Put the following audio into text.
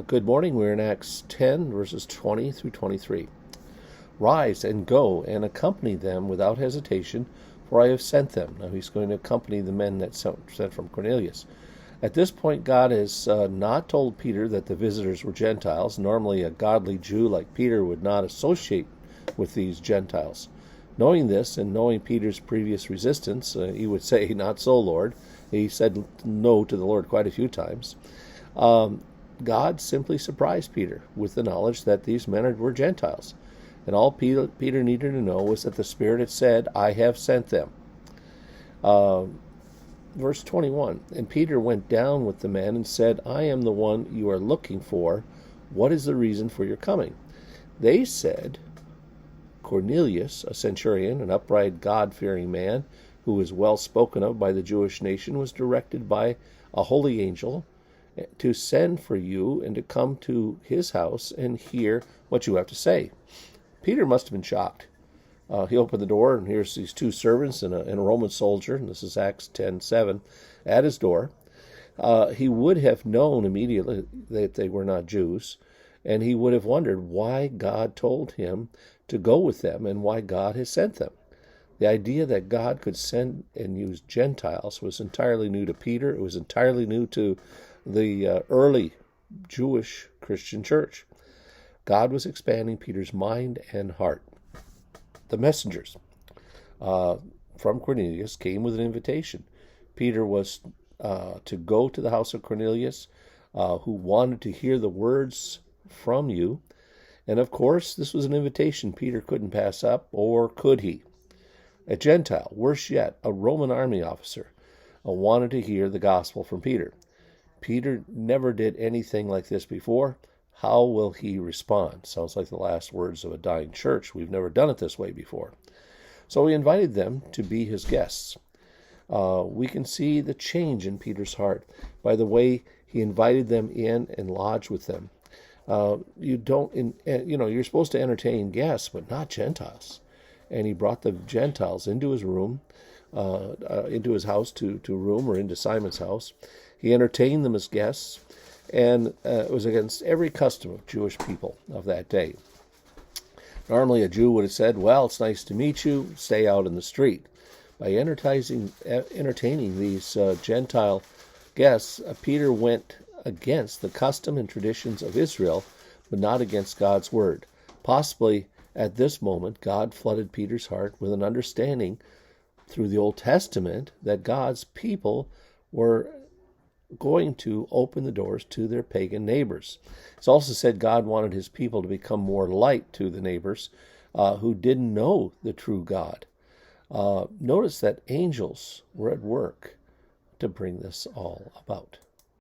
Good morning. We're in Acts 10, verses 20 through 23. Rise and go and accompany them without hesitation, for I have sent them. Now he's going to accompany the men that sent from Cornelius. At this point, God has not told Peter that the visitors were Gentiles. Normally, a godly Jew like Peter would not associate with these Gentiles. Knowing this and knowing Peter's previous resistance, he would say, "Not so, Lord." He said no to the Lord quite a few times. God simply surprised Peter with the knowledge that these men were Gentiles. And all Peter needed to know was that the Spirit had said, "I have sent them." Verse 21, and Peter went down with the men and said, "I am the one you are looking for. What is the reason for your coming?" They said, "Cornelius, a centurion, an upright, God-fearing man, who was well spoken of by the Jewish nation, was directed by a holy angel to send for you and to come to his house and hear what you have to say." Peter must have been shocked. He opened the door, and here's these two servants and a Roman soldier, and this is Acts 10:7, at his door. He would have known immediately that they were not Jews, and he would have wondered why God told him to go with them and why God has sent them. The idea that God could send and use Gentiles was entirely new to Peter. It was entirely new to the early Jewish Christian church. God was expanding Peter's mind and heart. The messengers from Cornelius came with an invitation. Peter was to go to the house of Cornelius, who wanted to hear the words from you. And of course, this was an invitation Peter couldn't pass up, or could he? A Gentile, worse yet, a Roman army officer, wanted to hear the gospel from Peter. Peter never did anything like this before. How will he respond? Sounds like the last words of a dying church. We've never done it this way before. So he invited them to be his guests. We can see the change in Peter's heart by the way he invited them in and lodged with them. You're supposed to entertain guests, but not Gentiles. And he brought the Gentiles into his room, into his house to room, or into Simon's house. He entertained them as guests, and it was against every custom of Jewish people of that day. Normally a Jew would have said, "Well, it's nice to meet you, stay out in the street." By entertaining these Gentile guests, Peter went against the custom and traditions of Israel, but not against God's word. Possibly at this moment, God flooded Peter's heart with an understanding through the Old Testament that God's people were going to open the doors to their pagan neighbors. It's also said God wanted his people to become more light to the neighbors who didn't know the true God. Notice that angels were at work to bring this all about.